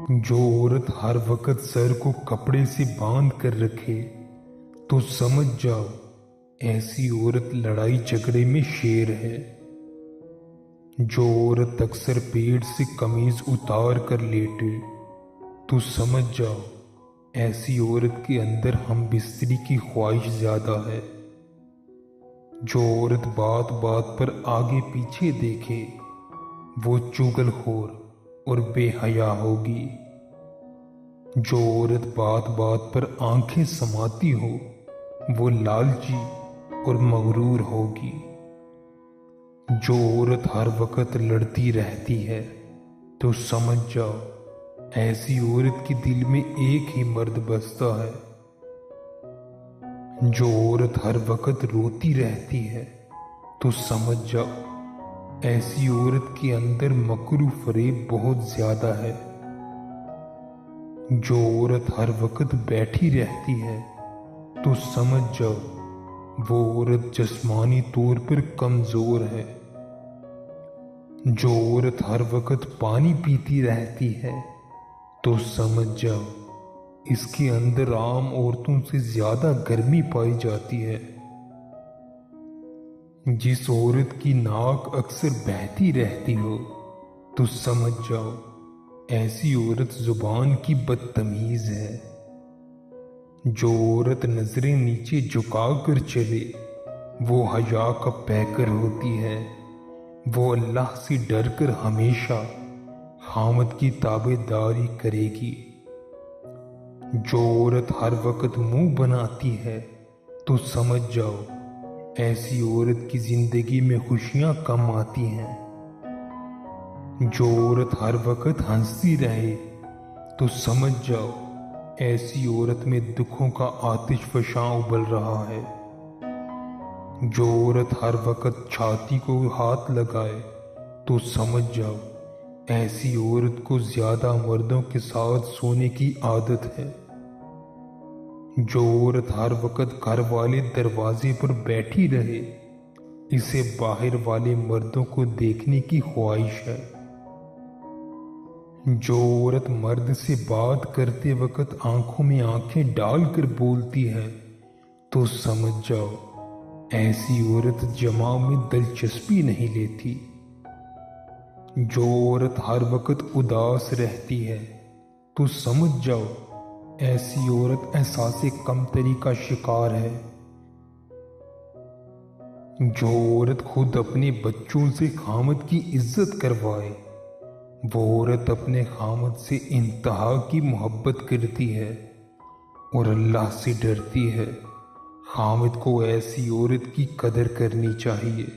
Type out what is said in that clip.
जो औरत हर वक्त सर को कपड़े से बांध कर रखे तो समझ जाओ ऐसी औरत लड़ाई झगड़े में शेर है। जो औरत अक्सर पेट से कमीज उतार कर लेटे तो समझ जाओ ऐसी औरत के अंदर हम बिस्तरी की ख्वाहिश ज्यादा है। जो औरत बात बात पर आगे पीछे देखे वो चुगलखोर और बेहया होगी। जो औरत बात बात पर आंखें समाती हो वो लालची और मगरूर होगी। जो औरत हर वक्त लड़ती रहती है तो समझ जाओ ऐसी औरत के दिल में एक ही मर्द बसता है। जो औरत हर वक्त रोती रहती है तो समझ जाओ ऐसी औरत के अंदर मकरू फरेब बहुत ज्यादा है। जो औरत हर वक्त बैठी रहती है तो समझ जाओ वो औरत जिस्मानी तौर पर कमजोर है। जो औरत हर वक्त पानी पीती रहती है तो समझ जाओ इसके अंदर आम औरतों से ज्यादा गर्मी पाई जाती है। जिस औरत की नाक अक्सर बहती रहती हो तो समझ जाओ ऐसी औरत जुबान की बदतमीज है। जो औरत नजरें नीचे झुकाकर चले वो हया का पैकर होती है। वो अल्लाह से डरकर हमेशा खामद की ताबेदारी करेगी। जो औरत हर वक्त मुंह बनाती है तो समझ जाओ ऐसी औरत की जिंदगी में खुशियां कम आती हैं। जो औरत हर वक्त हंसती रहे तो समझ जाओ ऐसी औरत में दुखों का आतिश फशां उबल रहा है। जो औरत हर वक्त छाती को हाथ लगाए तो समझ जाओ ऐसी औरत को ज्यादा मर्दों के साथ सोने की आदत है। जो औरत हर वक्त घर वाले दरवाजे पर बैठी रहे इसे बाहर वाले मर्दों को देखने की ख्वाहिश है। जो औरत मर्द से बात करते वक्त आंखों में आंखें डालकर बोलती है तो समझ जाओ ऐसी औरत जमा में दिलचस्पी नहीं लेती। जो औरत हर वक्त उदास रहती है तो समझ जाओ ऐसी औरत एहसासे कमतरी का शिकार है। जो औरत खुद अपने बच्चों से खामद की इज्जत करवाए वो औरत अपने खामद से इंतहा की मोहब्बत करती है और अल्लाह से डरती है। खामद को ऐसी औरत की कदर करनी चाहिए।